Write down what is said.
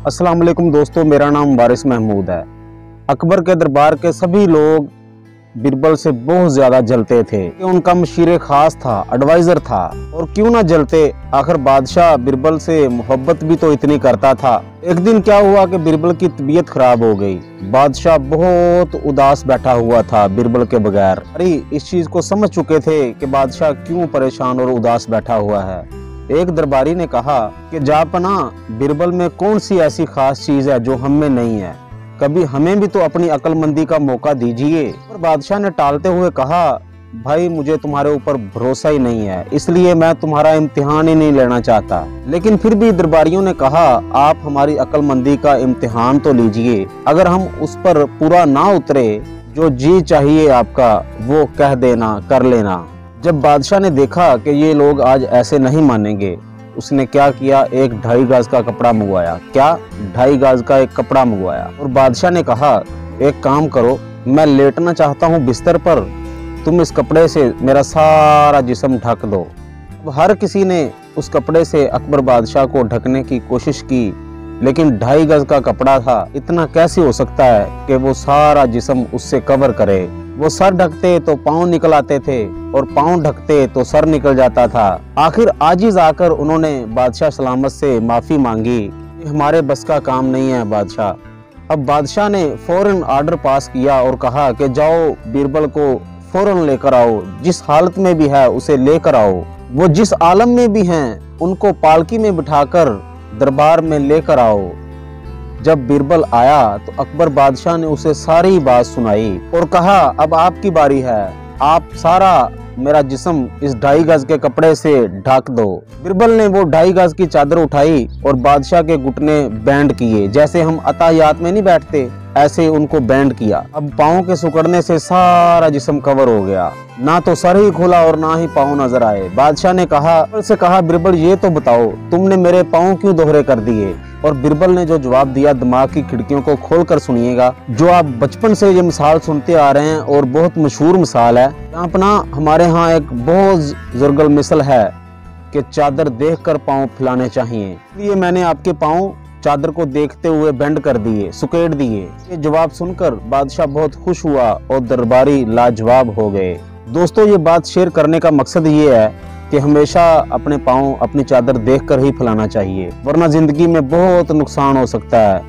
अस्सलाम वालेकुम दोस्तों, मेरा नाम वारिस महमूद है। अकबर के दरबार के सभी लोग बीरबल से बहुत ज्यादा जलते थे। उनका मशीर खास था, एडवाइजर था। और क्यों ना जलते, आखिर बादशाह बीरबल से मोहब्बत भी तो इतनी करता था। एक दिन क्या हुआ कि बीरबल की तबीयत खराब हो गई। बादशाह बहुत उदास बैठा हुआ था बीरबल के बगैर। अरे इस चीज को समझ चुके थे कि बादशाह क्यों परेशान और उदास बैठा हुआ है। एक दरबारी ने कहा कि जापना, बीरबल में कौन सी ऐसी खास चीज है जो हम में नहीं है, कभी हमें भी तो अपनी अक्लमंदी का मौका दीजिए। और बादशाह ने टालते हुए कहा, भाई मुझे तुम्हारे ऊपर भरोसा ही नहीं है, इसलिए मैं तुम्हारा इम्तिहान ही नहीं लेना चाहता। लेकिन फिर भी दरबारियों ने कहा, आप हमारी अक्लमंदी का इम्तिहान तो लीजिए। अगर हम उस पर पूरा ना उतरे, जो जी चाहिए आपका वो कह देना, कर लेना। जब बादशाह ने देखा कि ये लोग आज ऐसे नहीं मानेंगे, उसने क्या किया, एक 2.5 गज का कपड़ा मंगवाया। क्या 2.5 गज का एक कपड़ा मंगवाया। और बादशाह ने कहा, एक काम करो, मैं लेटना चाहता हूँ बिस्तर पर, तुम इस कपड़े से मेरा सारा जिस्म ढक दो। अब हर किसी ने उस कपड़े से अकबर बादशाह को ढकने की कोशिश की, लेकिन 2.5 गज का कपड़ा था, इतना कैसे हो सकता है कि वो सारा जिस्म उससे कवर करे। वो सर ढकते तो पाँव निकल आते थे और पाँव ढकते तो सर निकल जाता था। आखिर आजिज आकर उन्होंने बादशाह सलामत से माफी मांगी। हमारे बस का काम नहीं है बादशाह। अब बादशाह ने फौरन आर्डर पास किया और कहा कि जाओ बीरबल को फौरन लेकर आओ, जिस हालत में भी है उसे लेकर आओ। वो जिस आलम में भी हैं उनको पालकी में बिठाकर दरबार में लेकर आओ। जब बीरबल आया तो अकबर बादशाह ने उसे सारी बात सुनाई और कहा, अब आपकी बारी है, आप सारा मेरा जिस्म इस 2.5 गज के कपड़े से ढक दो। बीरबल ने वो 2.5 गज की चादर उठाई और बादशाह के घुटने बैंड किए, जैसे हम अताहियात में नहीं बैठते ऐसे उनको बैंड किया। अब पाँव के सुकड़ने से सारा जिस्म कवर हो गया, ना तो सर ही खुला और ना ही पाँव नजर आए। बादशाह ने कहा, बीरबल ये तो बताओ, तुमने मेरे पाँव क्यों दोहरे कर दिए। और बीरबल ने जो जवाब दिया, दिमाग की खिड़कियों को खोलकर सुनिएगा। जो आप बचपन से ये मिसाल सुनते आ रहे हैं और बहुत मशहूर मिसाल है। अपना हमारे यहाँ एक बहुत जुर्गल मिसल है कि चादर देखकर पाँव फैलाने चाहिए, इसलिए मैंने आपके पाँव चादर को देखते हुए बेंड कर दिए, सुकेड़ दिए। ये जवाब सुनकर बादशाह बहुत खुश हुआ और दरबारी लाजवाब हो गए। दोस्तों, ये बात शेयर करने का मकसद ये है कि हमेशा अपने पाँव अपनी चादर देखकर ही फैलाना चाहिए, वरना जिंदगी में बहुत नुकसान हो सकता है।